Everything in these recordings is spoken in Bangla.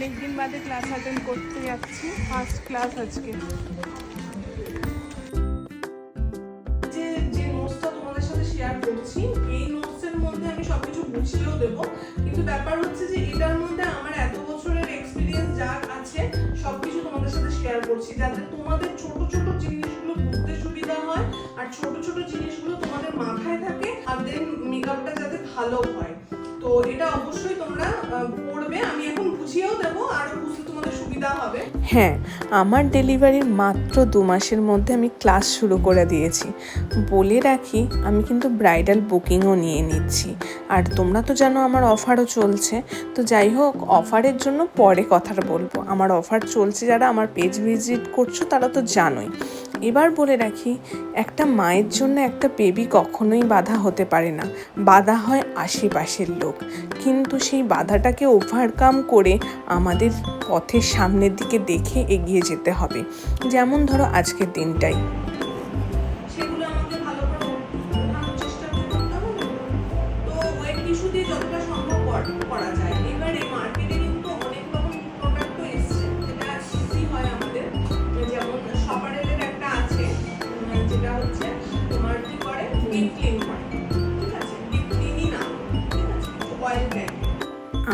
অনেকদিন বাদে ক্লাস অ্যাটেন্ড করতে যাচ্ছি, ফার্স্ট ক্লাস আজকে। যে নোটসটা তোমাদের সাথে শেয়ার করছি, এই নোটসের মধ্যে আমি সবকিছু বুঝিয়েও দেবো, কিন্তু ব্যাপার হচ্ছে যে এটার মধ্যে আমার এত বছরের এক্সপিরিয়েন্স যা আছে সবকিছু তোমাদের সাথে শেয়ার করছি, যাতে তোমাদের ছোট ছোট জিনিসগুলো বুঝতে সুবিধা হয় আর ছোট ছোট জিনিসগুলো তোমাদের মাথায় থাকে, আর দেন মেকআপটা যাতে ভালো হয়। তো এটা অবশ্যই তোমরা পড়বে, আমি এখন বুঝিয়েও দেবো, আরো বুঝতে তোমাদের সুবিধা হবে। হ্যাঁ, আমার ডেলিভারির মাত্র 2 মাসের মধ্যে আমি ক্লাস শুরু করে দিয়েছি। বলে রাখি, আমি কিন্তু ব্রাইডাল বুকিংও নিয়ে নিচ্ছি। আর তোমরা তো জানো আমার অফারও চলছে, তো যাই হোক অফারের জন্য পরে কথা বলবো। আমার অফার চলছে, যারা আমার পেজ ভিজিট করছো তারা তো জানোই। এবার বলে রাখি, একটা মায়ের জন্য একটা বেবি কখনোই বাধা হতে পারে না, বাধা হয় আশেপাশের লোক। কিন্তু সেই বাধাটাকে ওভারকাম করে আমাদের পথের সামনের দিকে দেখে এগিয়ে যেতে হবে। যেমন ধরো আজকের দিনটাই সেগুলো আমাকে ভালো করে ওঠানোর চেষ্টা করতে হবে। তো ওয়েট টিস্যু দিয়ে যতটা সম্ভব করা যায়। এবারে মার্কেটে কিন্তু অনেক রকম প্রোডাক্টও এসছে, যেটা ইজি হয় আমাদের। যেমন সপারেলের একটা আছে, যেটা হচ্ছে তোমার কি করে, ডিপ ক্লিন করে, ঠিক আছে, ডিপ ক্লিনই না, ঠিক আছে, অয়েল ব্যাগ।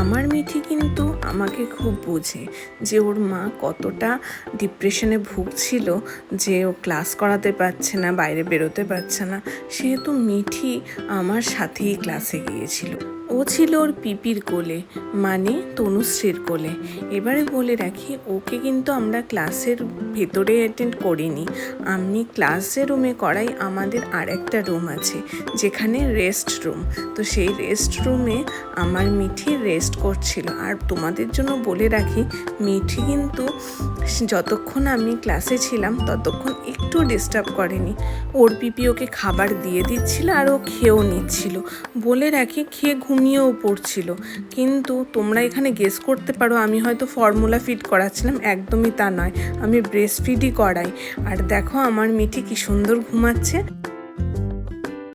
আমার মিঠি কিন্তু আমাকে খুব বোঝে যে ওর মা কতটা ডিপ্রেশনে ভুগছিল, যে ও ক্লাস করাতে পারছে না, বাইরে বেরোতে পারছে না। সেহেতু মিঠি আমার সাথেই ক্লাসে গিয়েছিল। ও ছিল ওর পিপির কোলে, মানে তনুশ্রীর কোলে। এবারে বলে রাখি, ওকে কিন্তু আমরা ক্লাসের ভেতরে অ্যাটেন্ড করিনি, আমি ক্লাসের রুমে করাই। আমাদের আর একটা রুম আছে যেখানে রেস্ট রুম, তো সেই রেস্ট রুমে আমার মিঠি রেস্ট করছিল। আর তোমাদের জন্য বলে রাখি, মিঠি কিন্তু যতক্ষণ আমি ক্লাসে ছিলাম ততক্ষণ একটু ডিস্টার্ব করেনি। ওর পিপি ওকে খাবার দিয়ে দিচ্ছিল আর ও খেয়েও নিচ্ছিল। বলে রাখি, খেয়ে ঘুমিয়েও পড়ছিল। কিন্তু তোমরা এখানে গেস করতে পারো আমি হয়তো ফর্মুলা ফিড করাচ্ছিলাম, একদমই তা নয়, আমি ব্রেস্ট ফিডই করাই। আর দেখো আমার মিঠি কি সুন্দর ঘুমাচ্ছে।